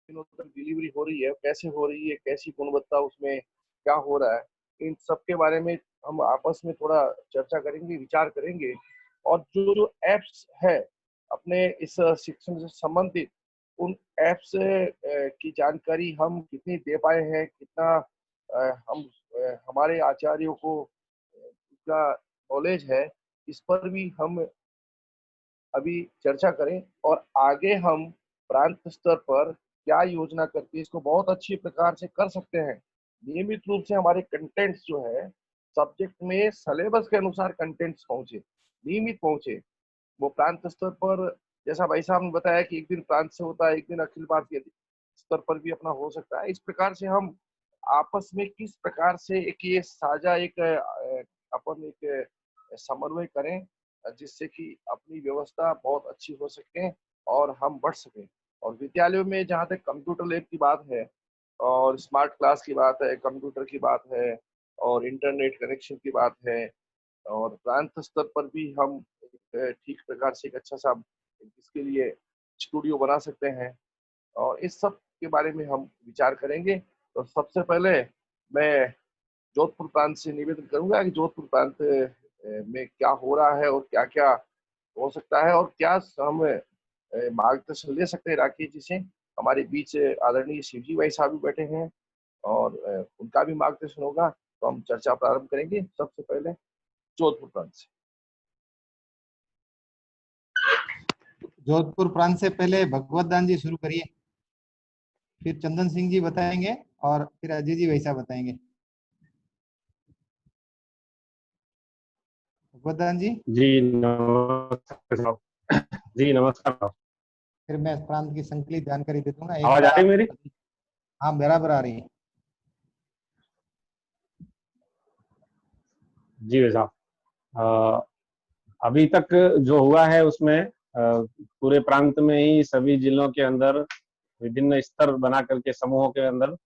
दिनों तक डिलीवरी हो रही है, कैसे हो रही है, कैसी गुणवत्ता उसमें क्या हो रहा है, इन सब के बारे में हम आपस में थोड़ा चर्चा करेंगे, विचार करेंगे। और जो जो एप्स है अपने इस शिक्षण से संबंधित, उन एप्स की जानकारी हम कितनी दे पाए हैं, कितना हम हमारे आचार्यों को उसका नॉलेज है, इस पर भी हम अभी चर्चा करें। और आगे हम प्रांत स्तर पर क्या योजना करके इसको बहुत अच्छी प्रकार से कर सकते हैं। नियमित रूप से हमारे कंटेंट्स जो है सब्जेक्ट में सिलेबस के अनुसार कंटेंट्स पहुंचे, नियमित पहुंचे। वो प्रांत स्तर पर, जैसा भाई साहब ने बताया कि एक दिन प्रांत से होता है, एक दिन अखिल भारतीय स्तर पर भी अपना हो सकता है। इस प्रकार से हम आपस में किस प्रकार से एक ये साझा एक अपन एक समन्वय करें, जिससे कि अपनी व्यवस्था बहुत अच्छी हो सके और हम बढ़ सकें। और विद्यालयों में जहाँ तक कंप्यूटर लैब की बात है और स्मार्ट क्लास की बात है, कंप्यूटर की बात है और इंटरनेट कनेक्शन की बात है, और प्रांत स्तर पर भी हम एक ठीक प्रकार से एक अच्छा सा इसके लिए स्टूडियो बना सकते हैं। और इस सब के बारे में हम विचार करेंगे। तो सबसे पहले मैं जोधपुर प्रांत से निवेदन करूंगा कि जोधपुर प्रांत में क्या हो रहा है और क्या क्या हो सकता है, और क्या हम मार्गदर्शन ले सकते हैं राकेश जी से। हमारे बीच आदरणीय शिवजी भाई साहब भी बैठे हैं और उनका भी मार्गदर्शन होगा। तो हम चर्चा प्रारंभ करेंगे सबसे पहले जोधपुर प्रांत से। जोधपुर प्रांत से पहले भगवत दान जी शुरू करिए, फिर चंदन सिंह जी बताएंगे और फिर अजय जी वैसा बताएंगे। भगवत दान जी। जी नमस्कार साहब। जी नमस्कार साहब। फिर मैं प्रांत की संकलित जानकारी दे दूंगा। एक आवाज आ बार रही आप। मेरी? हाँ, बराबर आ रही है। जी भाई साहब, अभी तक जो हुआ है उसमें पूरे प्रांत में ही सभी जिलों के अंदर विभिन्न स्तर बना करके समूहों के अंदर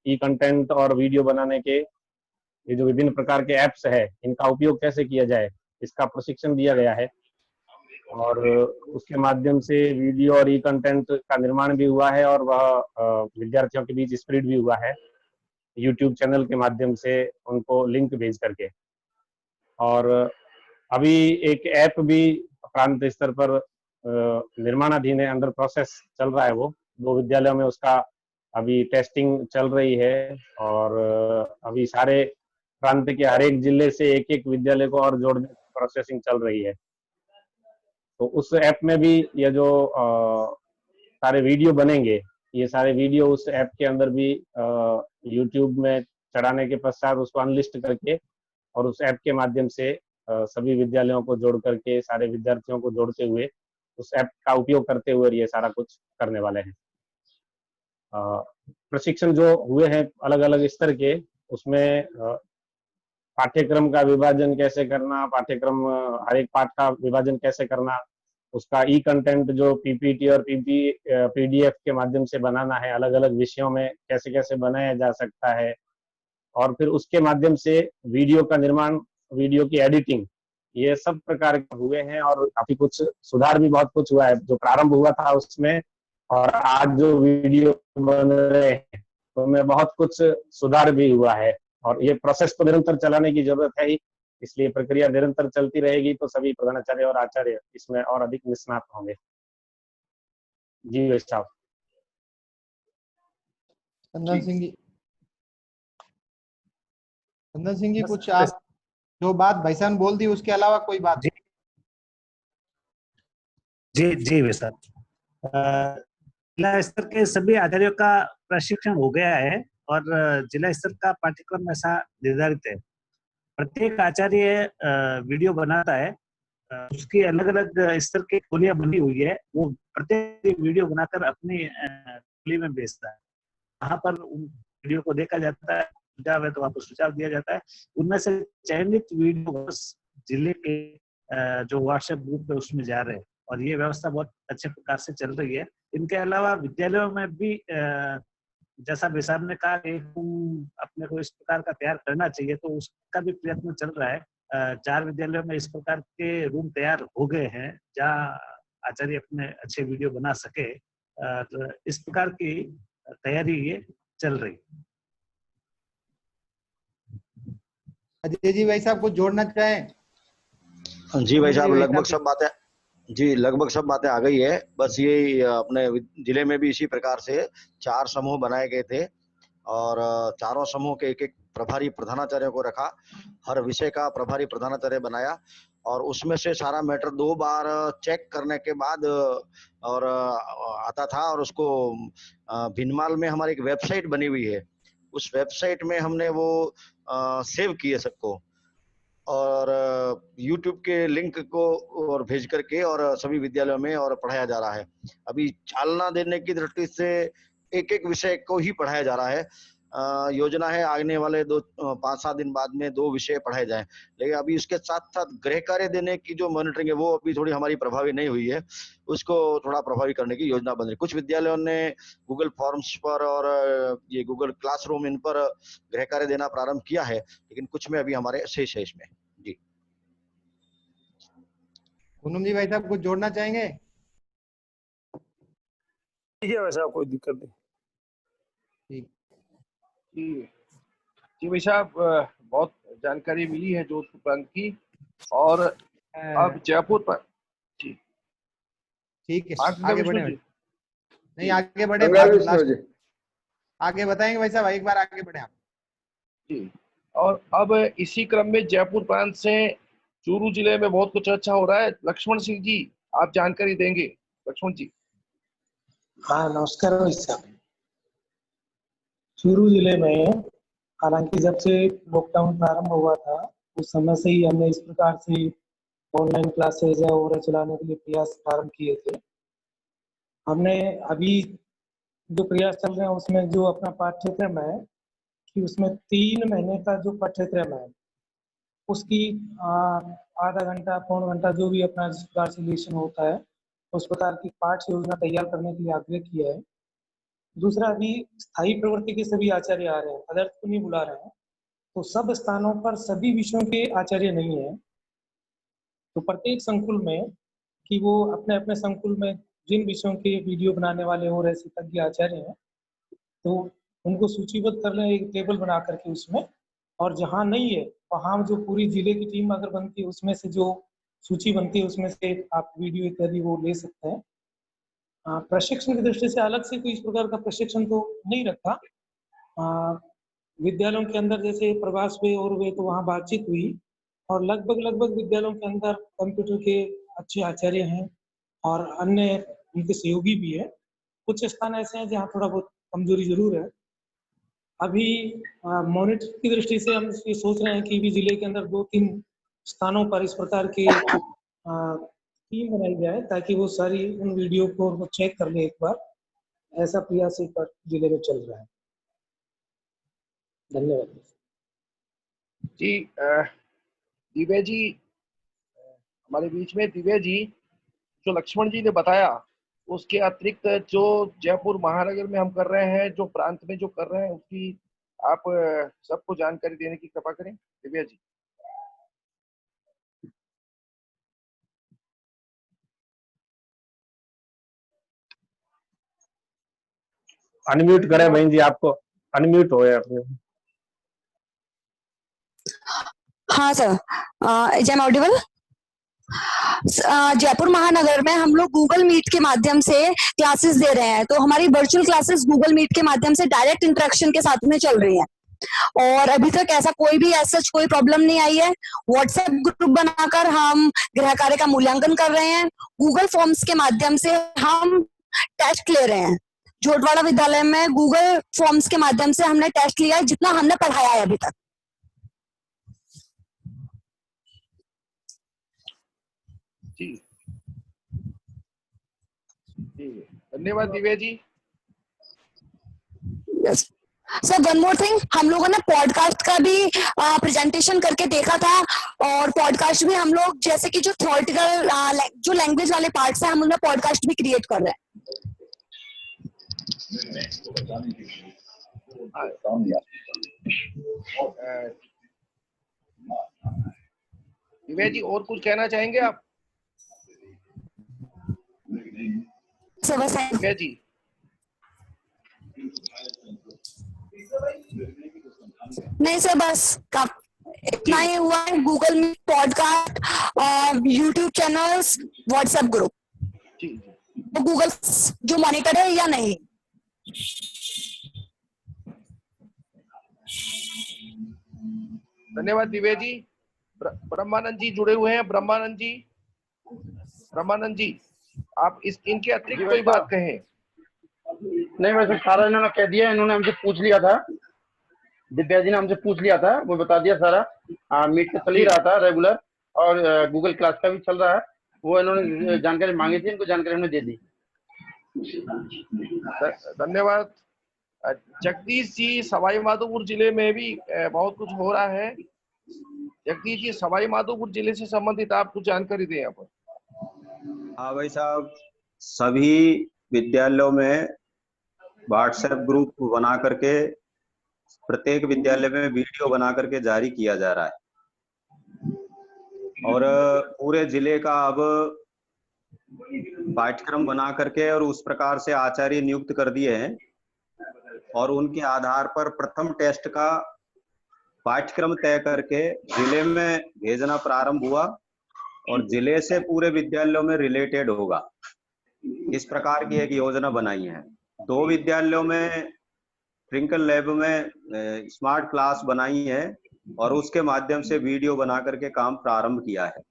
ई कंटेंट और वीडियो बनाने के ये जो विभिन्न प्रकार के ऐप्स है, इनका उपयोग कैसे किया जाए, इसका प्रशिक्षण दिया गया है। और उसके माध्यम से वीडियो और ई कंटेंट का निर्माण भी हुआ है और वह विद्यार्थियों के बीच स्प्रेड भी हुआ है यूट्यूब चैनल के माध्यम से, उनको लिंक भेज करके। और अभी एक ऐप भी प्रांत स्तर पर निर्माणाधीन है, अंडर प्रोसेस चल रहा है। वो 2 विद्यालयों में उसका अभी टेस्टिंग चल रही है और अभी सारे प्रांत के हर एक जिले से एक एक विद्यालय को और जोड़ने की प्रोसेसिंग चल रही है। तो उस ऐप में भी ये जो सारे वीडियो बनेंगे, ये सारे वीडियो उस ऐप के अंदर भी यूट्यूब में चढ़ाने के पश्चात उसको अनलिस्ट करके और उस ऐप के माध्यम से सभी विद्यालयों को जोड़ करके, सारे विद्यार्थियों को जोड़ते हुए, उस ऐप का उपयोग करते हुए ये सारा कुछ करने वाले हैं। प्रशिक्षण जो हुए हैं अलग अलग स्तर के, उसमें पाठ्यक्रम का विभाजन कैसे करना, पाठ्यक्रम हर एक पाठ का विभाजन कैसे करना, उसका ई कंटेंट जो पीपीटी और पीडीएफ के माध्यम से बनाना है, अलग अलग विषयों में कैसे कैसे बनाया जा सकता है, और फिर उसके माध्यम से वीडियो का निर्माण, वीडियो की एडिटिंग, ये सब प्रकार के हुए हैं। और काफी कुछ सुधार भी बहुत कुछ हुआ है जो प्रारंभ हुआ था उसमें, और आज जो वीडियो बन रहे हैं उनमें बहुत कुछ सुधार भी हुआ है। और ये प्रोसेस को निरंतर चलाने की जरूरत है ही, इसलिए प्रक्रिया निरंतर चलती रहेगी तो सभी प्रधानाचार्य और आचार्य इसमें और अधिक निष्णात होंगे। जी भाई साहब। चंदन सिंह जी, चंदन सिंह जी, कुछ आप जो बात भाई साहब ने बोल दी उसके अलावा कोई बात? जी जी जी भाई साहब, जिला स्तर के सभी आचार्यों का प्रशिक्षण हो गया है और जिला स्तर का पाठ्यक्रम ऐसा निर्धारित है। प्रत्येक आचार्य वीडियो बनाता है, उसकी अलग अलग स्तर की टोलियां बनी हुई है। वो प्रत्येक वीडियो बनाकर अपनी टोली में भेजता है। वहां पर उन वीडियो को देखा जाता है, सुझाव है तो वहां पर सुझाव दिया जाता है। उनमें से चयनित वीडियो जिले के जो व्हाट्सएप ग्रुप है उसमें जा रहे हैं और ये व्यवस्था बहुत अच्छे प्रकार से चल रही है। इनके अलावा विद्यालयों में भी जैसा विशाल ने कहा कि अपने को इस प्रकार का तैयार करना चाहिए, तो उसका भी प्रयत्न चल रहा है। 4 विद्यालयों में इस प्रकार के रूम तैयार हो गए हैं जहाँ आचार्य अपने अच्छे वीडियो बना सके और इस प्रकार की तैयारी ये चल रही। अजय जी भाई साहब कुछ जोड़ना चाहें? जी भाई साहब, लगभग साहब सब बातें, जी लगभग सब बातें आ गई है। बस ये अपने जिले में भी इसी प्रकार से 4 समूह बनाए गए थे और चारों समूह के एक एक प्रभारी प्रधानाचार्य को रखा, हर विषय का प्रभारी प्रधानाचार्य बनाया और उसमें से सारा मैटर 2 बार चेक करने के बाद और आता था और उसको भिनमाल में हमारी एक वेबसाइट बनी हुई है, उस वेबसाइट में हमने वो सेव किए सबको और YouTube के लिंक को और भेज करके और सभी विद्यालयों में और पढ़ाया जा रहा है। अभी चालना देने की दृष्टि से एक एक विषय को ही पढ़ाया जा रहा है। योजना है आने वाले 5-7 दिन बाद में 2 विषय पढ़ाए जाएं, लेकिन अभी उसके साथ साथ गृह कार्य देने की जो मॉनिटरिंग है वो अभी थोड़ी हमारी प्रभावी नहीं हुई है, उसको थोड़ा प्रभावी करने की योजना बन रही है। कुछ विद्यालयों ने गूगल फॉर्म्स पर और ये गूगल क्लासरूम इन पर गृह कार्य देना प्रारंभ किया है, लेकिन कुछ में अभी हमारे शेष है इसमें। जी पूनम जी भाई साहब कुछ जोड़ना चाहेंगे? ठीक है वैसा कोई दिक्कत नहीं। ठीक। जी भाई साहब, बहुत जानकारी मिली है जोधपुर प्रांत की और अब जयपुर पर जी ठीक है, आगे आगे विष्णु बढ़े। जी। नहीं आगे बढ़े, आगे बताएंगे भाई साहब, एक बार आगे बढ़े आप। जी, और अब इसी क्रम में जयपुर प्रांत से चूरू जिले में बहुत कुछ अच्छा हो रहा है। लक्ष्मण सिंह जी, आप जानकारी देंगे? लक्ष्मण जी। हाँ नमस्कार भाई साहब। चूरू जिले में हालांकि जब से लॉकडाउन प्रारंभ हुआ था उस समय से ही हमने इस प्रकार से ऑनलाइन क्लासेज और चलाने के लिए प्रयास प्रारंभ किए थे। हमने अभी जो प्रयास चल रहे हैं उसमें जो अपना पाठ्यक्रम है कि उसमें 3 महीने का जो पाठ्यक्रम है उसकी आधा घंटा पौन घंटा जो भी अपना जिस प्रकार से लेशन होता है उस प्रकार की पाठ्य योजना तैयार करने के लिए आग्रह किया है। दूसरा, अभी स्थायी प्रवृत्ति के सभी आचार्य आ रहे हैं, अदर्थ को नहीं बुला रहे हैं, तो सब स्थानों पर सभी विषयों के आचार्य नहीं है, तो प्रत्येक संकुल में कि वो अपने अपने संकुल में जिन विषयों के वीडियो बनाने वाले और ऐसे तज्ञ आचार्य हैं तो उनको सूचीबद्ध कर लें एक टेबल बना करके उसमें, और जहाँ नहीं है वहाँ जो पूरी जिले की टीम अगर बनती है उसमें से जो सूची बनती है उसमें से आप वीडियो इत्यादि वो ले सकते हैं। प्रशिक्षण की दृष्टि से अलग से कोई इस प्रकार का प्रशिक्षण तो नहीं रखा। विद्यालयों के अंदर जैसे प्रवास हुए और वे तो वहाँ बातचीत हुई और लगभग विद्यालयों के अंदर कंप्यूटर के अच्छे आचार्य हैं और अन्य उनके सहयोगी भी है। कुछ स्थान ऐसे हैं जहाँ थोड़ा बहुत कमजोरी जरूर है। अभी मॉनिटर की दृष्टि से हम ये सोच रहे हैं कि भी जिले के अंदर 2-3 स्थानों पर इस प्रकार की टीम बनाई जाए ताकि वो सारी उन वीडियो को चेक कर ले एक बार। ऐसा प्रयास एक बार जिले में चल रहा है। धन्यवाद जी। दिव्या जी हमारे बीच में। दिव्या जी, जो लक्ष्मण जी ने बताया उसके अतिरिक्त जो जयपुर महानगर में हम कर रहे हैं, जो प्रांत में जो कर रहे हैं, उसकी आप सबको जानकारी देने की कृपा करें दिव्या जी। अनम्यूट करें बहन जी, आपको अनम्यूट हो अपने। हाँ सर, एम ऑडिबल। जयपुर महानगर में हम लोग गूगल मीट के माध्यम से क्लासेस दे रहे हैं, तो हमारी वर्चुअल क्लासेस गूगल मीट के माध्यम से डायरेक्ट इंटरेक्शन के साथ में चल रही हैं और अभी तक ऐसा कोई भी ऐसा कोई प्रॉब्लम नहीं आई है। व्हाट्सएप ग्रुप बनाकर हम गृह कार्य का मूल्यांकन कर रहे हैं। गूगल फॉर्म्स के माध्यम से हम टेस्ट ले रहे हैं। झोटवाड़ा विद्यालय में गूगल फॉर्म्स के माध्यम से हमने टेस्ट लिया है, जितना हमने पढ़ाया है अभी तक। जी जी, धन्यवाद Divya ji. Yes sir, one more thing, हम लोगों ने पॉडकास्ट का भी प्रेजेंटेशन करके देखा था और पॉडकास्ट भी हम लोग जैसे कि जो थ्योरेटिकल जो लैंग्वेज वाले पार्ट्स हैं हम उनमें पॉडकास्ट भी क्रिएट कर रहे हैं। दिव्या जी, और कुछ कहना चाहेंगे आप? सर बस दिव्या जी, नहीं सर, बस इतना ही हुआ है। Google Meet, podcast, YouTube channels, WhatsApp group, जी तो गूगल जो मॉनिटर है या नहीं? धन्यवाद दिव्या जी। ब्रह्मानंद जी जुड़े हुए हैं। ब्रह्मानंद जी आप इनके अतिरिक्त कोई बात कहें? नहीं, वैसे सारा इन्होंने कह दिया। इन्होंने हमसे पूछ लिया था, दिव्या जी ने हमसे पूछ लिया था, वो बता दिया सारा। मीट तो चल ही रहा था रेगुलर, और गूगल क्लास का भी चल रहा है। वो इन्होंने जानकारी मांगी थी, इनको जानकारी हमने दे दी। धन्यवाद। जगदीश जी, सवाई माधोपुर जिले में भी बहुत कुछ हो रहा है। जगदीश जी, सवाई माधोपुर जिले से संबंधित आप कुछ जानकारी दें यहाँ पर। हाँ भाई साहब, सभी विद्यालयों में व्हाट्सएप ग्रुप बना करके प्रत्येक विद्यालय में वीडियो बना करके जारी किया जा रहा है, और पूरे जिले का अब पाठ्यक्रम बना करके और उस प्रकार से आचार्य नियुक्त कर दिए हैं, और उनके आधार पर प्रथम टेस्ट का पाठ्यक्रम तय करके जिले में भेजना प्रारंभ हुआ, और जिले से पूरे विद्यालयों में रिलेटेड होगा। इस प्रकार की एक योजना बनाई है। 2 विद्यालयों में ट्विंकल लैब में स्मार्ट क्लास बनाई है, और उसके माध्यम से वीडियो बना करके काम प्रारंभ किया है।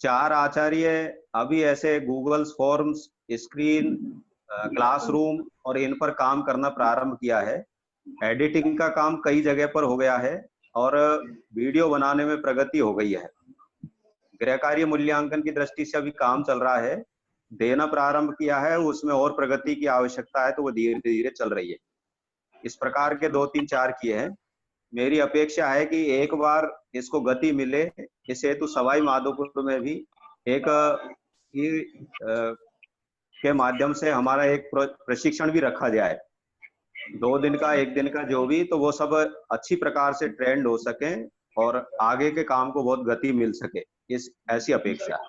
4 आचार्य अभी ऐसे गूगल फॉर्म्स, स्क्रीन, क्लासरूम और इन पर काम करना प्रारंभ किया है। एडिटिंग का काम कई जगह पर हो गया है, और वीडियो बनाने में प्रगति हो गई है। गृह कार्य मूल्यांकन की दृष्टि से अभी काम चल रहा है, देना प्रारंभ किया है। उसमें और प्रगति की आवश्यकता है, तो वो धीरे धीरे चल रही है। इस प्रकार के 2, 3, 4 किए हैं। मेरी अपेक्षा है कि एक बार इसको गति मिले, इस हेतु सवाई माधोपुर में भी एक के माध्यम से हमारा एक प्रशिक्षण भी रखा जाए, 2 दिन का, 1 दिन का, जो भी, तो वो सब अच्छी प्रकार से ट्रेंड हो सके और आगे के काम को बहुत गति मिल सके, इस ऐसी अपेक्षा है।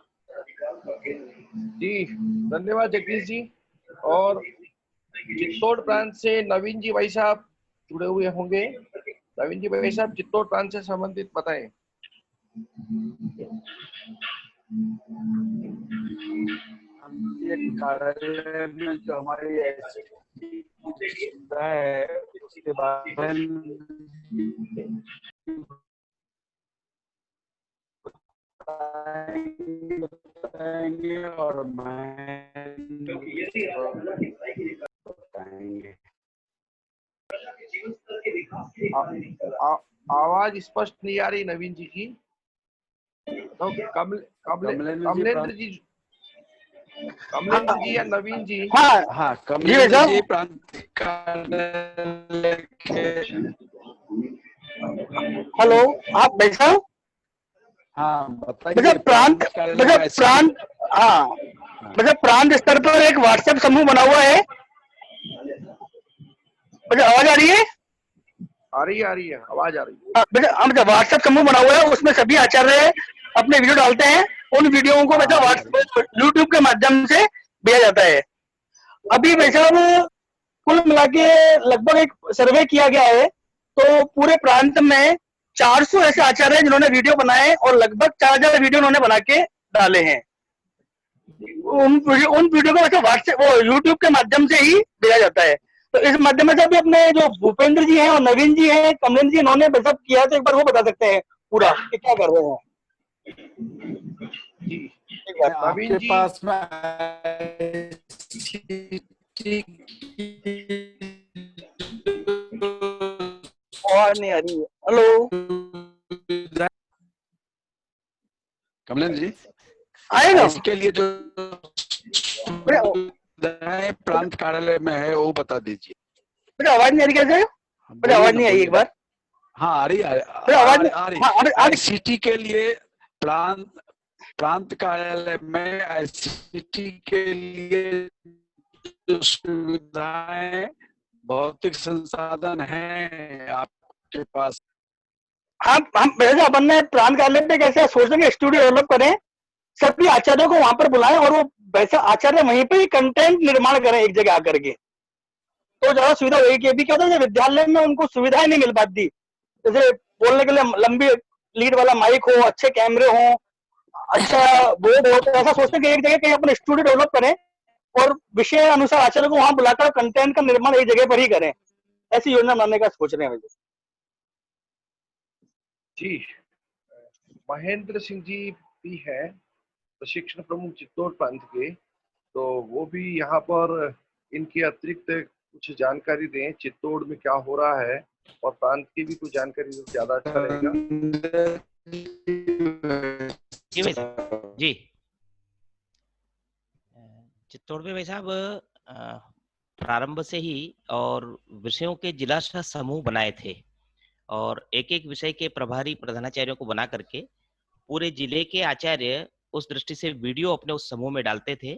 जी धन्यवाद जगदीश जी। और चित्तौड़ प्रांत से नवीन जी भाई साहब जुड़े हुए होंगे। नवीन जी भाई साहब, चित्तौड़ प्रांत से संबंधित बताएं। कार्यालय में जो हमारी सुविधा है उसके बारे में बताएंगे और बताएंगे। आवाज स्पष्ट नहीं आ रही नवीन जी की। तो कमलेंद्र जी या नवीन जी? हाँ, कमलेंद्र जी प्रांत कार्यालय के। हेलो, आप भाई साहब? हाँ बताइए। प्रांत प्रांत स्तर पर एक व्हाट्सएप समूह बना हुआ है। मुझे आवाज आ रही है? आ रही है, आवाज आ रही है। हम व्हाट्सएप समूह बना हुआ है, उसमें सभी आचार्य अपने वीडियो डालते हैं। उन वीडियो को व्हाट्सएप, यूट्यूब के माध्यम से भेजा जाता है। अभी वैसे कुल मिला के लगभग एक सर्वे किया गया है, तो पूरे प्रांत में 400 ऐसे आचार्य हैं जिन्होंने वीडियो बनाए, और लगभग 4000 वीडियो उन्होंने बना के डाले हैं। उन वीडियो को वैसे व्हाट्सएप, वो यूट्यूब के माध्यम से ही भेजा जाता है। तो इस माध्यम से अभी अपने जो भूपेंद्र जी हैं और नवीन जी हैं, कमलेंद्र जी, इन्होंने सब किया, तो एक बार वो बता सकते हैं पूरा कि क्या कर रहे हैं। आपके पास में और नहीं आ रही है। हेलो कमलेंद्र जी, आएगा इसके लिए जो प्रांत कार्यालय में है वो बता दीजिए। मुझे आवाज नहीं आ रही कैसे? मुझे आवाज नहीं आई एक बार। हाँ आ रही ICT के लिए प्रांत कार्यालय में ICT के लिए जो सुविधाएं, भौतिक संसाधन हैं आपके पास? हम वैसे अपन ने प्रांत कार्यालय पे कैसे सोच रहे स्टूडियो डेवलप करें, सभी आचार्यों को वहां पर बुलाएं और वो वैसे आचार्य वहीं पे ही कंटेंट निर्माण करें एक जगह आकर के। तो ज्यादा सुविधा होगी। अभी क्या होता है विद्यालय में उनको सुविधाएं नहीं मिल पाती, जैसे बोलने के लिए लंबी लीड वाला माइक हो, अच्छे कैमरे हो, अच्छा बोर्ड हो, तो ऐसा सोचते हैं कि एक जगह कहीं अपने स्टूडियो डेवलप करें और विषय अनुसार आचार्य को वहां बुलाकर कंटेंट का निर्माण एक जगह पर ही करें, ऐसी योजना बनाने का सोच रहे हैं। जी, महेंद्र सिंह जी भी है प्रशिक्षण प्रमुख चित्तौड़ प्रांत के, तो वो भी यहाँ पर इनके अतिरिक्त कुछ जानकारी दें, चित्तौड़ में क्या हो रहा है और प्रांत की भी कुछ जानकारी तो ज्यादा अच्छा रहेगा। जी भाई साहब जी। चित्तौड़ में भाई साहब प्रारंभ से ही और विषयों के जिला समूह बनाए थे और एक एक विषय के प्रभारी प्रधानाचार्यों को बना करके पूरे जिले के आचार्य उस दृष्टि से वीडियो अपने उस समूह में डालते थे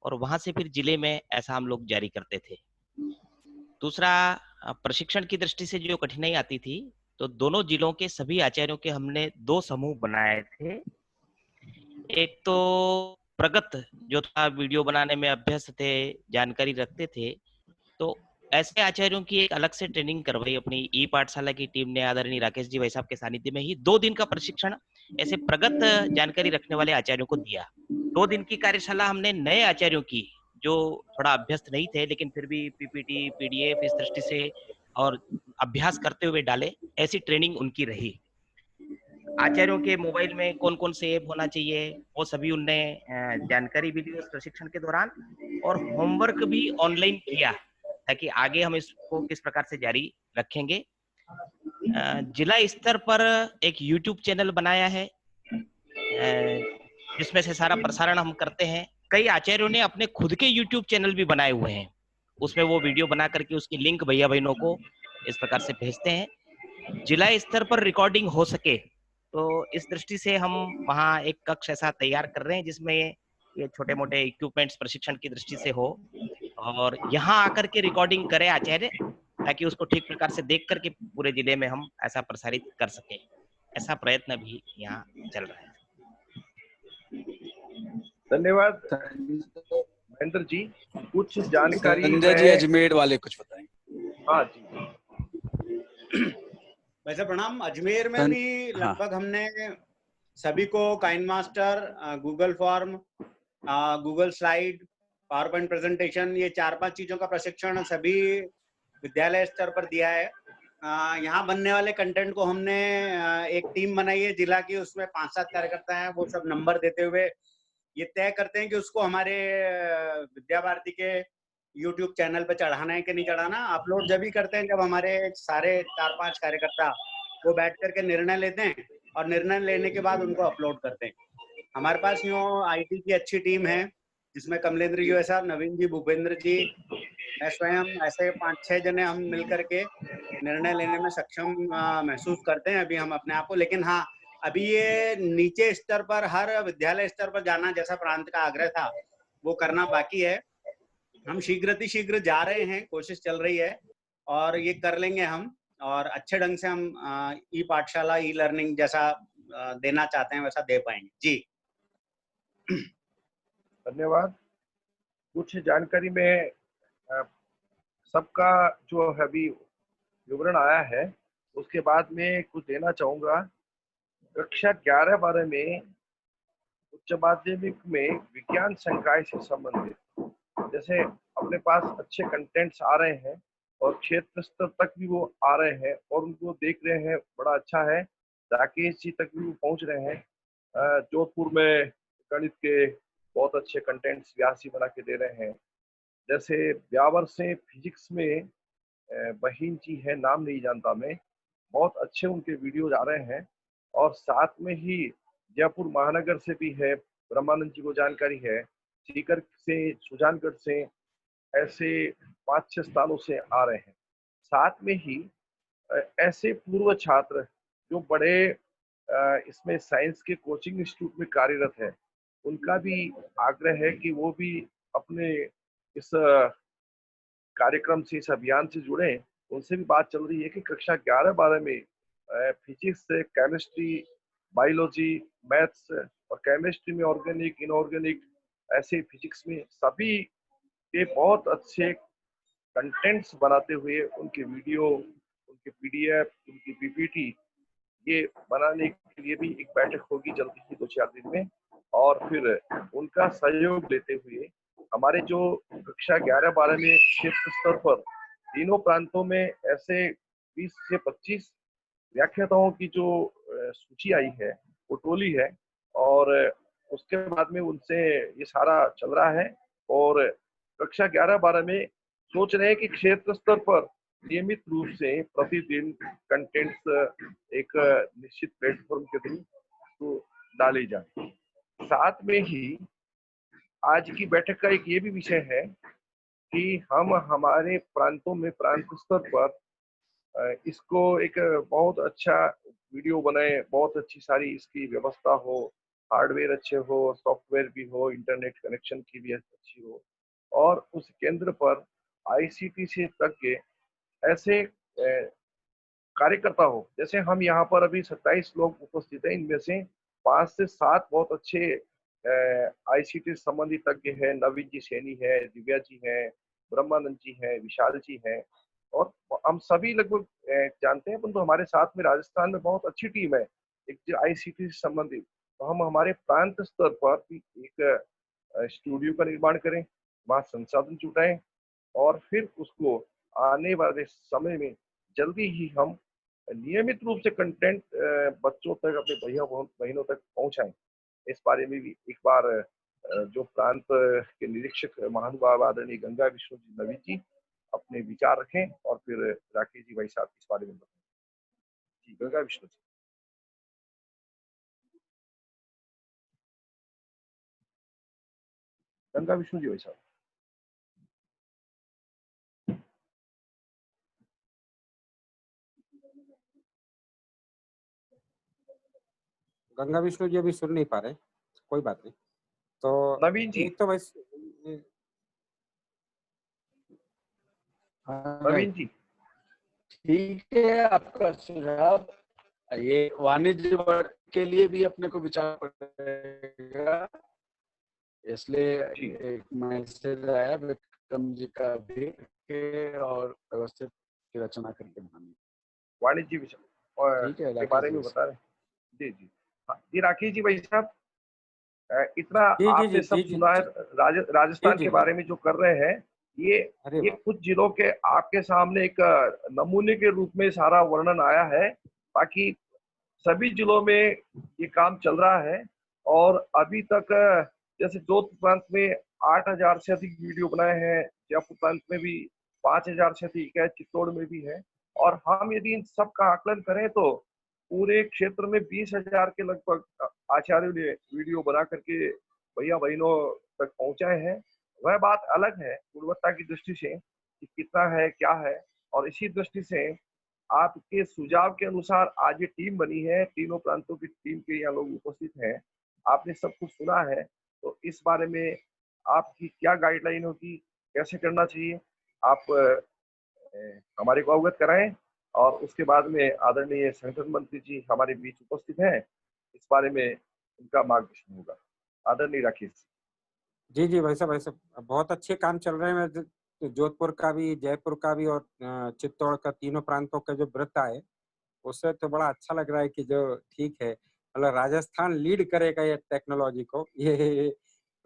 और वहां से फिर जिले में ऐसा हम लोग जारी करते थे। दूसरा, प्रशिक्षण की दृष्टि से जो कठिनाई आती थी तो दोनों जिलों के सभी आचार्यों के हमने 2 समूह बनाए थे। एक तो प्रगत जो था वीडियो बनाने में अभ्यस्त थे, जानकारी रखते थे, तो ऐसे आचार्यों की एक अलग से ट्रेनिंग करवाई अपनी ई पाठशाला की टीम ने आदरणीय राकेश जी भाई साहब के सानिध्य में ही 2 दिन का प्रशिक्षण ऐसे प्रगत जानकारी रखने वाले आचार्यों को दिया। 2 दिन की कार्यशाला हमने नए आचार्यों की जो थोड़ा अभ्यस्त नहीं थे लेकिन फिर भी पीपीटी पीडीएफ इस दृष्टि से और अभ्यास करते हुए डाले, ऐसी ट्रेनिंग उनकी रही। आचार्यों के मोबाइल में कौन कौन से ऐप होना चाहिए वो सभी उनने जानकारी भी दी उस प्रशिक्षण के दौरान और होमवर्क भी ऑनलाइन किया ताकि आगे हम इसको किस प्रकार से जारी रखेंगे। जिला स्तर पर एक YouTube चैनल बनाया है जिसमें से सारा प्रसारण हम करते हैं। कई आचार्यों ने अपने खुद के YouTube चैनल भी बनाए हुए हैं, उसमें वो वीडियो बना करके उसकी लिंक भैया बहनों को इस प्रकार से भेजते हैं। जिला स्तर पर रिकॉर्डिंग हो सके तो इस दृष्टि से हम वहाँ एक कक्ष ऐसा तैयार कर रहे हैं जिसमें ये छोटे मोटे इक्विपमेंट्स प्रशिक्षण की दृष्टि से हो और यहाँ आकर के रिकॉर्डिंग करे आचार्य ताकि उसको ठीक प्रकार से देख करके पूरे जिले में हम ऐसा प्रसारित कर सके। ऐसा प्रयत्न भी यहाँ चल रहा है। धन्यवाद महेंद्र जी। कुछ जानकारी संजय जी अजमेर वाले कुछ बताएं। हाँ जी वैसे प्रणाम। अजमेर में भी लगभग हमने सभी को KineMaster, Google form, Google slide, PowerPoint presentation, ये 4-5 चीजों का प्रशिक्षण सभी विद्यालय स्तर पर दिया है। यहाँ बनने वाले कंटेंट को हमने एक टीम बनाई है जिला की, उसमें 5-7 कार्यकर्ता हैं, वो सब नंबर देते हुए ये तय करते हैं कि उसको हमारे विद्या भारती के YouTube चैनल पे चढ़ाना है कि नहीं चढ़ाना। अपलोड जब ही करते हैं जब हमारे सारे 4-5 कार्यकर्ता वो बैठ करके निर्णय लेते हैं और निर्णय लेने के बाद उनको अपलोड करते हैं। हमारे पास यूँ IT की अच्छी टीम है जिसमें कमलेंद्र जी साहब, नवीन जी, भूपेंद्र जी, मैं स्वयं, ऐसे 5-6 जने हम मिलकर के निर्णय लेने में सक्षम महसूस करते हैं अभी हम अपने आप को। लेकिन हाँ, अभी ये नीचे स्तर पर हर विद्यालय स्तर पर जाना जैसा प्रांत का आग्रह था वो करना बाकी है। हम शीघ्र जा रहे हैं, कोशिश चल रही है और ये कर लेंगे हम और अच्छे ढंग से हम ई पाठशाला, ई लर्निंग जैसा देना चाहते हैं वैसा दे पाएंगे जी। धन्यवाद। कुछ जानकारी में सबका जो है अभी विवरण आया है उसके बाद में कुछ देना चाहूंगा। कक्षा 11-12 में उच्च माध्यमिक में विज्ञान संकाय से संबंधित जैसे अपने पास अच्छे कंटेंट्स आ रहे हैं और क्षेत्र स्तर तक भी वो आ रहे हैं और उनको देख रहे हैं, बड़ा अच्छा है। राकेश जी तक भी वो पहुंच रहे हैं। जोधपुर में गणित के बहुत अच्छे कंटेंट्स व्यास जी बना के दे रहे हैं। जैसे ब्यावर से फिजिक्स में बहीन जी है, नाम नहीं जानता मैं, बहुत अच्छे उनके वीडियोज आ रहे हैं। और साथ में ही जयपुर महानगर से भी है, ब्रह्मानंद जी को जानकारी है, सीकर से, सुजानगढ़ से, ऐसे 5-6 स्थानों से आ रहे हैं। साथ में ही ऐसे पूर्व छात्र जो बड़े इसमें साइंस के कोचिंग इंस्टीट्यूट में कार्यरत है, उनका भी आग्रह है कि वो भी अपने इस कार्यक्रम से, इस अभियान से जुड़े। उनसे भी बात चल रही है कि कक्षा 11-12 में फिजिक्स, केमिस्ट्री, बायोलॉजी, मैथ्स और केमिस्ट्री में ऑर्गेनिक, इनऑर्गेनिक, ऐसे फिजिक्स में सभी के बहुत अच्छे कंटेंट्स बनाते हुए उनके वीडियो, उनके पीडीएफ, उनकी पीपीटी ये बनाने के लिए भी एक बैठक होगी जल्दी ही 2-4 दिन में। और फिर उनका सहयोग लेते हुए हमारे जो कक्षा 11-12 में क्षेत्र स्तर पर तीनों प्रांतों में ऐसे 20 से 25 व्याख्याताओं की जो सूची आई है, वो टोली है, और उसके बाद में उनसे ये सारा चल रहा है। और कक्षा 11-12 में सोच रहे हैं कि क्षेत्र स्तर पर नियमित रूप से प्रतिदिन कंटेंट्स एक निश्चित प्लेटफॉर्म के थ्रू तो डाले जाए। साथ में ही आज की बैठक का एक ये भी विषय है कि हम हमारे प्रांतों में प्रांत स्तर पर इसको एक बहुत अच्छा वीडियो बनाए, बहुत अच्छी सारी इसकी व्यवस्था हो, हार्डवेयर अच्छे हो, सॉफ्टवेयर भी हो, इंटरनेट कनेक्शन की भी अच्छी हो, और उस केंद्र पर आईसीटी से तक के ऐसे कार्यकर्ता हो। जैसे हम यहाँ पर अभी 27 लोग उपस्थित हैं, इनमें से 5 से 7 बहुत अच्छे आईसीटी संबंधी तज्ञ है। नवीन जी सैनी है, दिव्या जी है, ब्रह्मानंद जी है, विशाल जी है, और हम सभी लगभग जानते हैं, परंतु हमारे साथ में राजस्थान में बहुत अच्छी टीम है एक आईसीटी से संबंधित। तो हम हमारे प्रांत स्तर पर भी एक स्टूडियो का निर्माण करें, वहाँ संसाधन जुटाएं, और फिर उसको आने वाले समय में जल्दी ही हम नियमित रूप से कंटेंट बच्चों तक, अपने भैया बहनों तक पहुंचाएं। इस बारे में भी एक बार जो प्रांत के निरीक्षक महानुभाव आदरणीय गंगा विष्णु जी नवीन जी अपने विचार रखें, और फिर राकेश जी भाई साहब इस बारे में बताएं। जी गंगा विष्णु जी। गंगा विष्णु जी भाई साहब। गंगा विष्णु जी अभी सुन नहीं पा रहे, कोई बात नहीं। तो नवीन जी, एक तो बस नवीन जी, ठीक है आपका सुझाव। ये वाणिज्य वर्ग के लिए भी अपने को विचार पड़ेगा, इसलिए एक मैसेज आया विक्रम जी का भी और व्यवस्थित की रचना करके बनानी। वाणिज्य विषय और के बारे में बता रहे। जी जी हाँ जी राकेश जी भाई साहब, इतना आपने सब सुना है राजस्थान के बारे में जो कर रहे हैं, ये कुछ जिलों के आपके सामने एक नमूने के रूप में सारा वर्णन आया है। बाकी सभी जिलों में ये काम चल रहा है, और अभी तक जैसे जोधपुर प्रांत में 8000 से अधिक वीडियो बनाए हैं, जयपुर प्रांत में भी 5000 से अधिक है, चित्तौड़ में भी है। और हम यदि इन सब का आकलन करें तो पूरे क्षेत्र में 20,000 के लगभग आचार्यों ने वीडियो बना करके भैया बहनों तक पहुंचाए हैं। वह बात अलग है गुणवत्ता की दृष्टि से कि कितना है क्या है, और इसी दृष्टि से आपके सुझाव के अनुसार आज ये टीम बनी है, तीनों प्रांतों की टीम के यहाँ लोग उपस्थित हैं। आपने सब कुछ सुना है, तो इस बारे में आपकी क्या गाइडलाइन होगी, कैसे करना चाहिए, आप हमारे को अवगत कराएं। और उसके बाद में आदरणीय संगठन मंत्री जी हमारे बीच उपस्थित हैं, इस बारे में उनका मार्गदर्शन होगा। आदरणीय राकेश जी जी भाई साहब बहुत अच्छे काम चल रहे हैं। जोधपुर का भी, जयपुर का भी और चित्तौड़ का, तीनों प्रांतों का जो वृत्त है उससे तो बड़ा अच्छा लग रहा है कि जो ठीक है, मतलब राजस्थान लीड करेगा ये टेक्नोलॉजी को, ये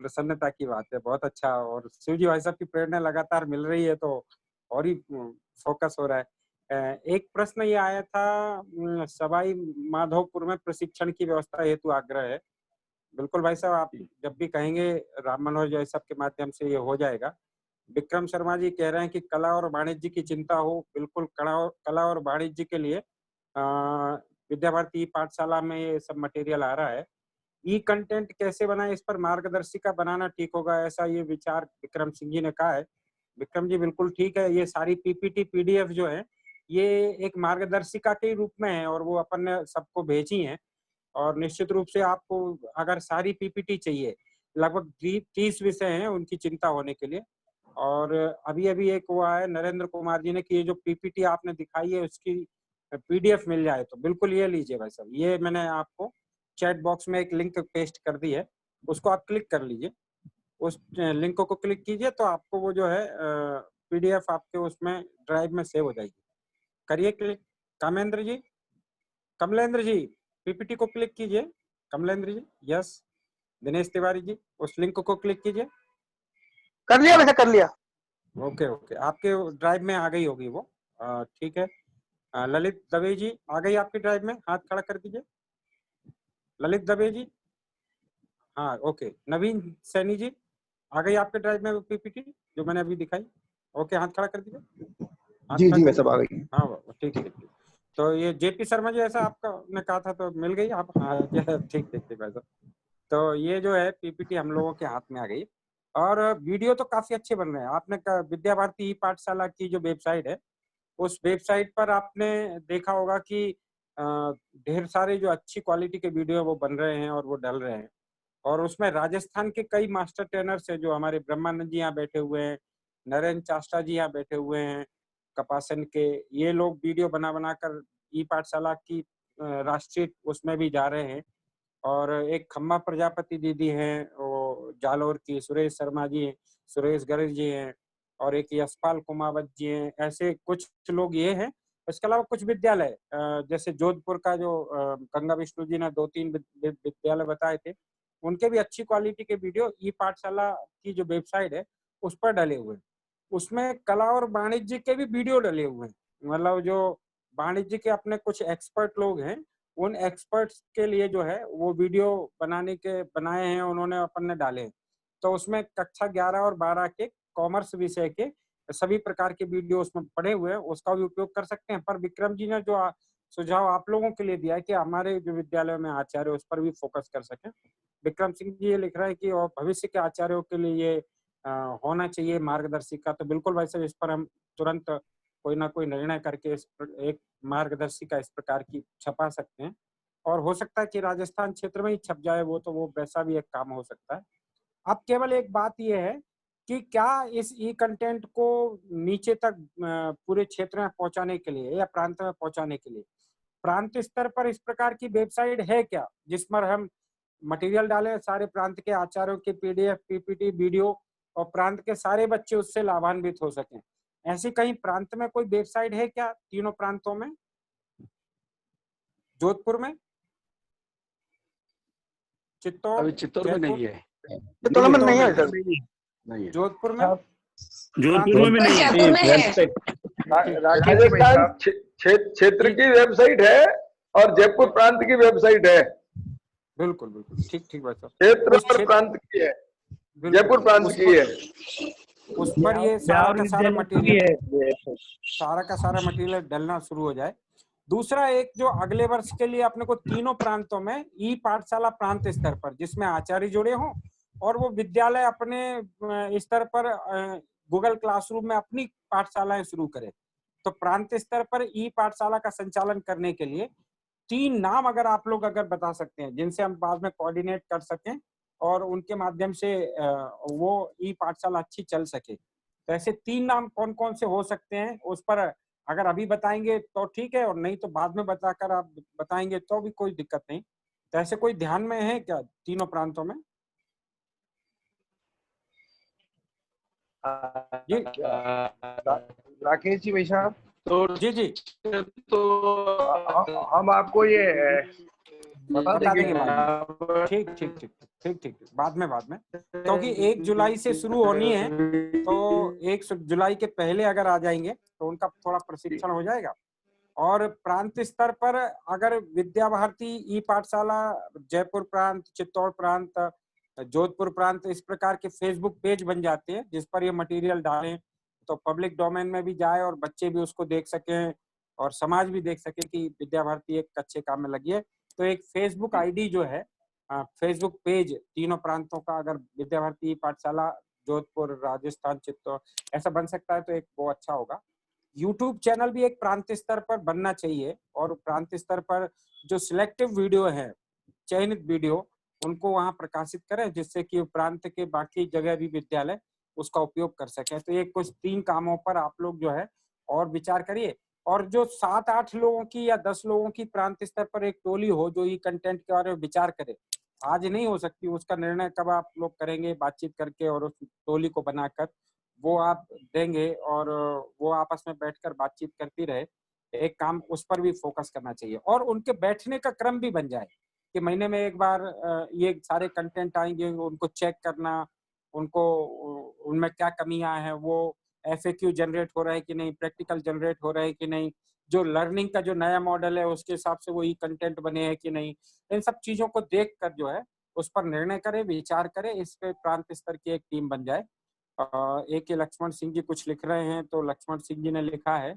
प्रसन्नता की बात है। बहुत अच्छा, और शिवजी भाई साहब की प्रेरणा लगातार मिल रही है तो और ही फोकस हो रहा है। एक प्रश्न ये आया था, सवाई माधोपुर में प्रशिक्षण की व्यवस्था हेतु आग्रह है। बिल्कुल भाई साहब, आप जब भी कहेंगे राम मनोहर जी सब के माध्यम से ये हो जाएगा। विक्रम शर्मा जी कह रहे हैं कि कला और वाणिज्य की चिंता हो, बिल्कुल कला और वाणिज्य के लिए विद्या भारती पाठशाला में ये सब मटेरियल आ रहा है। ई कंटेंट कैसे बनाए, इस पर मार्गदर्शिका बनाना ठीक होगा, ऐसा ये विचार विक्रम सिंह जी ने कहा है। विक्रम जी बिल्कुल ठीक है, ये सारी पीपीटी पीडीएफ जो है ये एक मार्गदर्शिका के रूप में है और वो अपन ने सबको भेजी है। और निश्चित रूप से आपको अगर सारी पीपीटी चाहिए, लगभग 30 विषय हैं उनकी चिंता होने के लिए। और अभी अभी एक हुआ है नरेंद्र कुमार जी ने कि ये जो पीपीटी आपने दिखाई है उसकी पीडीएफ मिल जाए तो बिल्कुल ये लीजिए भाई साहब। ये मैंने आपको चैट बॉक्स में एक लिंक पेस्ट कर दी है, उसको आप क्लिक कर लीजिए। उस लिंक को क्लिक कीजिए तो आपको वो जो है PDF आपके उसमें ड्राइव में सेव हो जाएगी। करिए क्लिक कामेंद्र जी, कमलेंद्र जी, PPT को क्लिक कीजिए। कमलेंद्र जी, यस। दिनेश तिवारी जी, उस लिंक को क्लिक कीजिए। कर लिया वैसे, कर लिया। ओके ओके, आपके ड्राइव में आ गई होगी वो। ठीक है। ललित दवे जी, आ गई आपकी ड्राइव में? हाथ खड़ा कर दीजिए ललित दवे जी। हाँ ओके। नवीन सैनी जी, आ गई आपके ड्राइव में PPT जो मैंने अभी दिखाई? ओके, हाथ खड़ा कर दीजिए। जी जी मैं सब आ गई। हाँ ठीक ठीक ठीक। तो ये JP शर्मा जी, ऐसा आपका ने कहा था तो मिल गई आप? हाँ ठीक ठीक ठीक वैसा। तो ये जो है PPT हम लोगों के हाथ में आ गई और वीडियो तो काफी अच्छे बन रहे हैं। आपने विद्या भारती पाठशाला की जो वेबसाइट है, उस वेबसाइट पर आपने देखा होगा कि ढेर सारे जो अच्छी क्वालिटी के वीडियो वो बन रहे हैं और वो डल रहे हैं। और उसमें राजस्थान के कई मास्टर ट्रेनर्स हैं, जो हमारे ब्रह्मानंद जी यहाँ बैठे हुए हैं, नरेंद्र चास्टा जी यहाँ बैठे हुए हैं, कपासन के, ये लोग वीडियो बना बना कर ई पाठशाला की राष्ट्रीय उसमें भी जा रहे हैं। और एक खम्मा प्रजापति दीदी हैं, वो जालोर की, सुरेश शर्मा जी हैं, सुरेश गर्ग जी हैं, और एक यशपाल कुमावत जी हैं। ऐसे कुछ लोग ये हैं। इसके अलावा कुछ विद्यालय जैसे जोधपुर का जो गंगा विष्णु जी ने 2-3 विद्यालय बताए थे, उनके भी अच्छी क्वालिटी के वीडियो ई पाठशाला की जो वेबसाइट है उस पर डले हुए हैं। उसमें कला और वाणिज्य के भी वीडियो डले हुए हैं। मतलब जो वाणिज्य के अपने कुछ एक्सपर्ट लोग हैं, उन एक्सपर्ट्स के लिए जो है वो वीडियो बनाए हैं उन्होंने, अपन ने डाले हैं। तो उसमें कक्षा 11 और 12 के कॉमर्स विषय के सभी प्रकार के वीडियो उसमें पड़े हुए हैं, उसका भी उपयोग कर सकते हैं। पर विक्रम जी ने जो सुझाव आप लोगों के लिए दिया है कि हमारे जो विद्यालयों में आचार्य उस पर भी फोकस कर सकें। विक्रम सिंह जी ये लिख रहे हैं कि और भविष्य के आचार्यों के लिए ये होना चाहिए मार्गदर्शिका। तो बिल्कुल भाई साहब, इस पर हम तुरंत कोई ना कोई निर्णय करके एक मार्गदर्शिका इस प्रकार की छपा सकते हैं। और हो सकता है कि राजस्थान क्षेत्र में ही छप जाए वो, तो वो वैसा भी एक काम हो सकता है। अब केवल एक बात ये है कि क्या इस ई कंटेंट को नीचे तक पूरे क्षेत्र में पहुंचाने के लिए या प्रांत में पहुंचाने के लिए प्रांत स्तर पर इस प्रकार की वेबसाइट है क्या, जिस पर हम मटेरियल डालें सारे प्रांत के आचार्यों के PDF, PPT, वीडियो, और प्रांत के सारे बच्चे उससे लाभान्वित हो सकें? ऐसी कहीं प्रांत में कोई वेबसाइट है क्या, तीनों प्रांतों में? जोधपुर में, चित्तौड़, अभी चित्तौड़ में नहीं है। चित्तौड़ में नहीं है सर। नहीं है। जोधपुर में, जोधपुर में भी नहीं है। राजस्थान क्षेत्र की वेबसाइट है और जयपुर प्रांत की वेबसाइट है। बिल्कुल बिल्कुल ठीक ठीक बात। क्षेत्र और प्रांत की है, जयपुर प्रांत की है। उस पर ये सारा का सारा मटेरियल डलना शुरू हो जाए। दूसरा, एक जो अगले वर्ष के लिए अपने को तीनों प्रांतों में ई पाठशाला प्रांत स्तर पर, जिसमें आचार्य जुड़े हों और वो विद्यालय अपने स्तर पर गूगल क्लासरूम में अपनी पाठशालाएं शुरू करें। तो प्रांत स्तर पर ई पाठशाला का संचालन करने के लिए 3 नाम अगर बता सकते हैं, जिनसे हम बाद में कोऑर्डिनेट कर सकें और उनके माध्यम से वो ई पाठशाला अच्छी चल सके। तो ऐसे 3 नाम कौन कौन से हो सकते हैं, उस पर अगर अभी बताएंगे तो ठीक है, और नहीं तो बाद में बताकर आप बताएंगे तो भी कोई दिक्कत नहीं। तो ऐसे कोई ध्यान में है क्या तीनों प्रांतों में? जी राकेश जी भाई साहब, तो जी जी तो हम आपको ये बता देंगे। ठीक ठीक ठीक ठीक ठीक बाद में क्योंकि 1 जुलाई से शुरू होनी है, तो 1 जुलाई के पहले अगर आ जाएंगे तो उनका थोड़ा प्रशिक्षण हो जाएगा। और प्रांत स्तर पर अगर विद्या भारती ई पाठशाला जयपुर प्रांत, चित्तौड़ प्रांत, जोधपुर प्रांत, इस प्रकार के फेसबुक पेज बन जाते हैं जिस पर ये मटेरियल डालें, तो पब्लिक डोमेन में भी जाए और बच्चे भी उसको देख सकें और समाज भी देख सके कि विद्या भारती एक अच्छे काम में लगी है। तो एक फेसबुक आईडी जो है, फेसबुक पेज तीनों प्रांतों का, अगर विद्या भारती पाठशाला जोधपुर, राजस्थान, चित्तौड़ ऐसा बन सकता है तो एक वो अच्छा होगा। यूट्यूब चैनल भी एक प्रांत स्तर पर बनना चाहिए, और प्रांत स्तर पर जो सिलेक्टिव वीडियो है, चयनित वीडियो, उनको वहां प्रकाशित करें, जिससे कि प्रांत के बाकी जगह भी विद्यालय उसका उपयोग कर सके। तो ये कुछ 3 कामों पर आप लोग जो है और विचार करिए। और जो 7-8 लोगों की या 10 लोगों की प्रांत स्तर पर एक टोली हो जो ये कंटेंट के बारे में विचार करे, आज नहीं हो सकती, उसका निर्णय कब आप लोग करेंगे बातचीत करके और उस टोली को बनाकर, वो आप देंगे और वो आपस में बैठकर बातचीत करती रहे, एक काम उस पर भी फोकस करना चाहिए। और उनके बैठने का क्रम भी बन जाए कि महीने में एक बार ये सारे कंटेंट आएंगे, उनको चेक करना, उनको उनमें क्या कमियां हैं, वो FAQ जनरेट हो रहा है कि नहीं, प्रैक्टिकल जनरेट हो रहा है कि नहीं, जो लर्निंग का जो नया मॉडल है उसके हिसाब से वही कंटेंट बने हैं कि नहीं, इन सब चीजों को देख कर जो है उस पर निर्णय करे, विचार करे, इस पे प्रांत स्तर की एक टीम बन जाए। AK लक्ष्मण सिंह जी कुछ लिख रहे हैं, तो लक्ष्मण सिंह जी ने लिखा है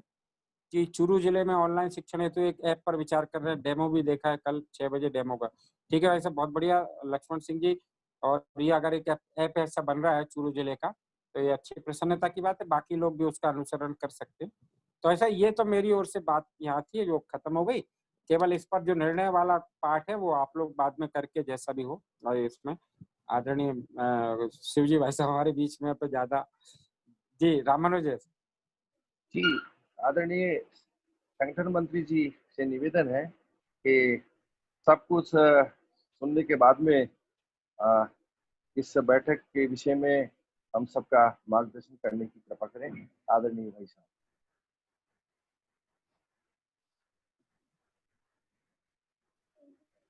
कि चूरू जिले में ऑनलाइन शिक्षण हेतु एक ऐप पर विचार कर रहे हैं, डेमो भी देखा है, कल 6 बजे डेमो का। ठीक है भाई साहब, बहुत बढ़िया लक्ष्मण सिंह जी। और ये अगर एक ऐप ऐसा बन रहा है चूरू जिले का तो ये अच्छी प्रसन्नता की बात है, बाकी लोग भी उसका अनुसरण कर सकते हैं। तो ऐसा ये तो मेरी ओर से बात यहाँ थी जो खत्म हो गई। केवल इस पर जो निर्णय वाला पार्ट है वो आप लोग बाद में करके जैसा भी हो। और इसमें आदरणीय शिवजी भाई साहब हमारे बीच में तो ज्यादा जी रामानुज जी, आदरणीय संगठन मंत्री जी से निवेदन है कि सब कुछ सुनने के बाद में इस बैठक के विषय में हम सबका मार्गदर्शन करने की कृपा करें। आदरणीय भाई साहब।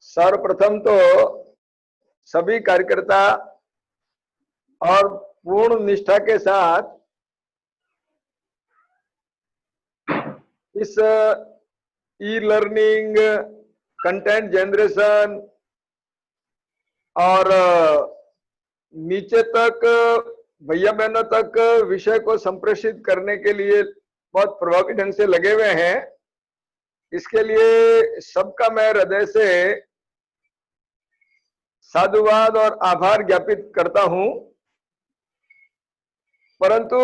सर्वप्रथम तो सभी कार्यकर्ता और पूर्ण निष्ठा के साथ इस ई लर्निंग, कंटेंट जनरेशन और नीचे तक भैया बहनों तक विषय को संप्रेषित करने के लिए बहुत प्रभावी ढंग से लगे हुए हैं। इसके लिए सबका मैं हृदय से साधुवाद और आभार ज्ञापित करता हूं। परंतु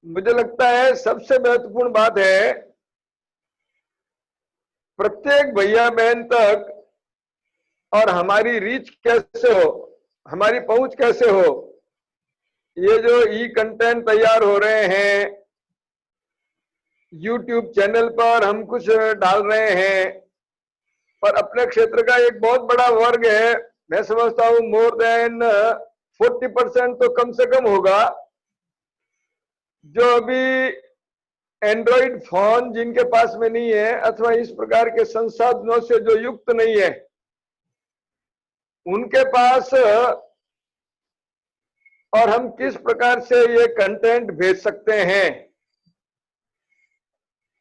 मुझे लगता है सबसे महत्वपूर्ण बात है प्रत्येक भैया बहन तक और हमारी रीच कैसे हो, हमारी पहुंच कैसे हो। ये जो ई कंटेंट तैयार हो रहे हैं, YouTube चैनल पर हम कुछ डाल रहे हैं, पर अपने क्षेत्र का एक बहुत बड़ा वर्ग है, मैं समझता हूं मोर देन 40% तो कम से कम होगा, जो अभी एंड्रॉइड फोन जिनके पास में नहीं है अथवा इस प्रकार के संसाधनों से जो युक्त नहीं है, उनके पास और हम किस प्रकार से ये कंटेंट भेज सकते हैं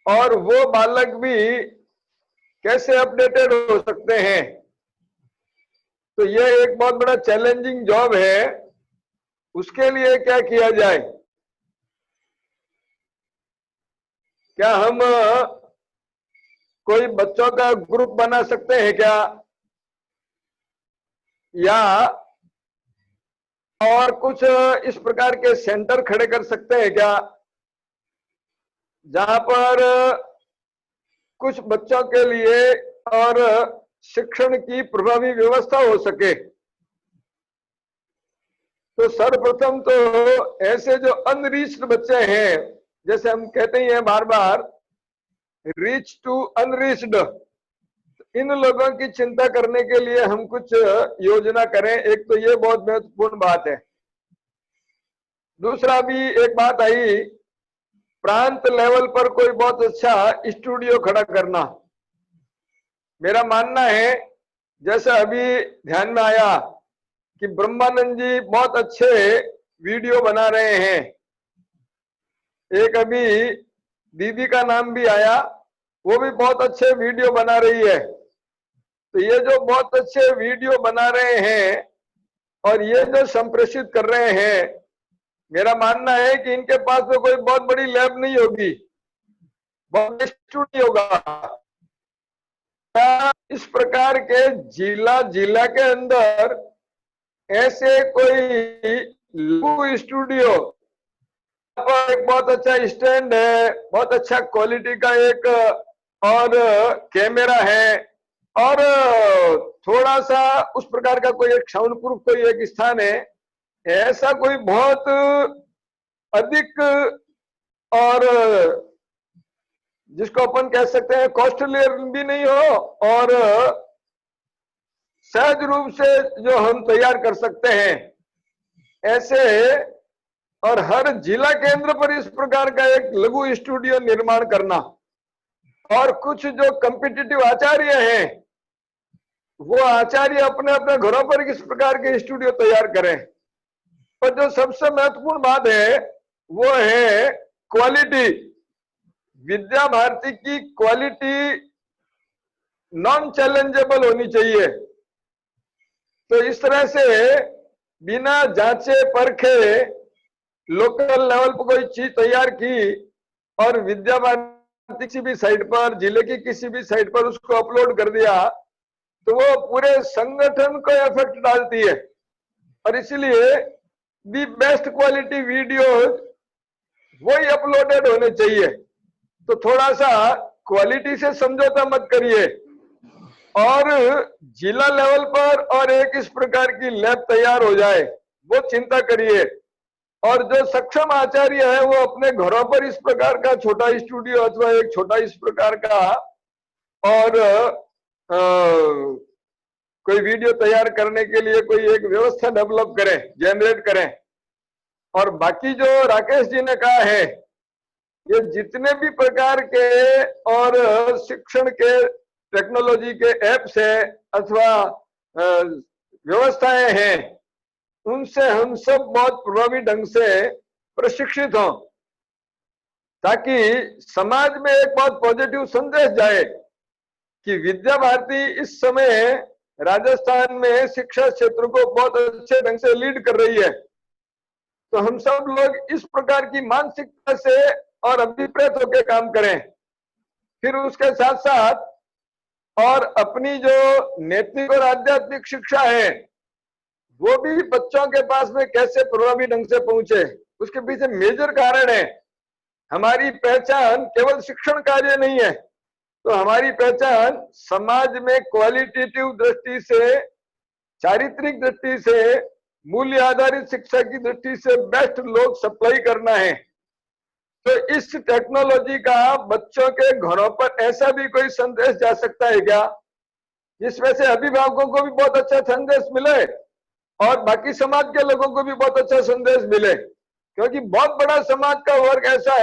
और वो बालक भी कैसे अपडेटेड हो सकते हैं। तो ये एक बहुत बड़ा चैलेंजिंग जॉब है। उसके लिए क्या किया जाए? क्या हम कोई बच्चों का ग्रुप बना सकते हैं क्या, या और कुछ इस प्रकार के सेंटर खड़े कर सकते हैं क्या, जहां पर कुछ बच्चों के लिए और शिक्षण की प्रभावी व्यवस्था हो सके? तो सर्वप्रथम तो ऐसे जो अनरीच्ड बच्चे हैं, जैसे हम कहते ही हैं बार बार, रीच टू अनरीच्ड, इन लोगों की चिंता करने के लिए हम कुछ योजना करें। एक तो ये बहुत महत्वपूर्ण बात है। दूसरा भी एक बात आई, प्रांत लेवल पर कोई बहुत अच्छा स्टूडियो खड़ा करना। मेरा मानना है, जैसा अभी ध्यान में आया कि ब्रह्मानंद जी बहुत अच्छे वीडियो बना रहे हैं, एक अभी दीदी का नाम भी आया, वो भी बहुत अच्छे वीडियो बना रही है। तो ये जो बहुत अच्छे वीडियो बना रहे हैं और ये जो संप्रेषित कर रहे हैं, मेरा मानना है कि इनके पास तो कोई बहुत बड़ी लैब नहीं होगी, बहुत स्टूडियो होगा। इस प्रकार के जिला जिला के अंदर ऐसे कोई लघु स्टूडियो, एक बहुत अच्छा स्टैंड है, बहुत अच्छा क्वालिटी का एक और कैमरा है, और थोड़ा सा उस प्रकार का कोई एक साउंड प्रूफ कोई एक स्थान है, ऐसा कोई बहुत अधिक और जिसको अपन कह सकते हैं कॉस्टली भी नहीं हो, और सहज रूप से जो हम तैयार कर सकते हैं, ऐसे और हर जिला केंद्र पर इस प्रकार का एक लघु स्टूडियो निर्माण करना, और कुछ जो कॉम्पिटिटिव आचार्य हैं वो आचार्य अपने अपने घरों पर किस प्रकार के स्टूडियो तैयार करें। पर जो सबसे महत्वपूर्ण बात है वो है क्वालिटी। विद्या भारती की क्वालिटी नॉन चैलेंजेबल होनी चाहिए। तो इस तरह से बिना जांचे परखे लोकल लेवल पर कोई चीज तैयार की और विद्या भारती किसी भी साइट पर, जिले की किसी भी साइट पर उसको अपलोड कर दिया तो वो पूरे संगठन को इफेक्ट डालती है। और इसलिए दी बेस्ट क्वालिटी वीडियो वही अपलोडेड होने चाहिए। तो थोड़ा सा क्वालिटी से समझौता मत करिए और जिला लेवल पर और एक इस प्रकार की लैब तैयार हो जाए वो चिंता करिए। और जो सक्षम आचार्य है वो अपने घरों पर इस प्रकार का छोटा स्टूडियो अथवा एक छोटा इस प्रकार का और कोई वीडियो तैयार करने के लिए कोई एक व्यवस्था डेवलप करें, जनरेट करें। और बाकी जो राकेश जी ने कहा है, ये जितने भी प्रकार के और शिक्षण के टेक्नोलॉजी के ऐप्स है अथवा व्यवस्थाएं हैं, उनसे हम सब बहुत प्रभावी ढंग से प्रशिक्षित हों, ताकि समाज में एक बहुत पॉजिटिव संदेश जाए कि विद्या भारती इस समय राजस्थान में शिक्षा क्षेत्र को बहुत अच्छे ढंग से लीड कर रही है। तो हम सब लोग इस प्रकार की मानसिकता से और अभिप्रेत होकर काम करें। फिर उसके साथ साथ और अपनी जो नैतिक और आध्यात्मिक शिक्षा है वो भी बच्चों के पास में कैसे प्रभावी ढंग से पहुंचे, उसके पीछे मेजर कारण है। हमारी पहचान केवल शिक्षण कार्य नहीं है, तो हमारी पहचान समाज में क्वालिटेटिव दृष्टि से, चारित्रिक दृष्टि से, मूल्य आधारित शिक्षा की दृष्टि से बेस्ट लोग सप्लाई करना है। तो इस टेक्नोलॉजी का बच्चों के घरों पर ऐसा भी कोई संदेश जा सकता है क्या, जिसमें से अभिभावकों को भी बहुत अच्छा संदेश मिले और बाकी समाज के लोगों को भी बहुत अच्छा संदेश मिले। क्योंकि बहुत बड़ा समाज का वर्ग ऐसा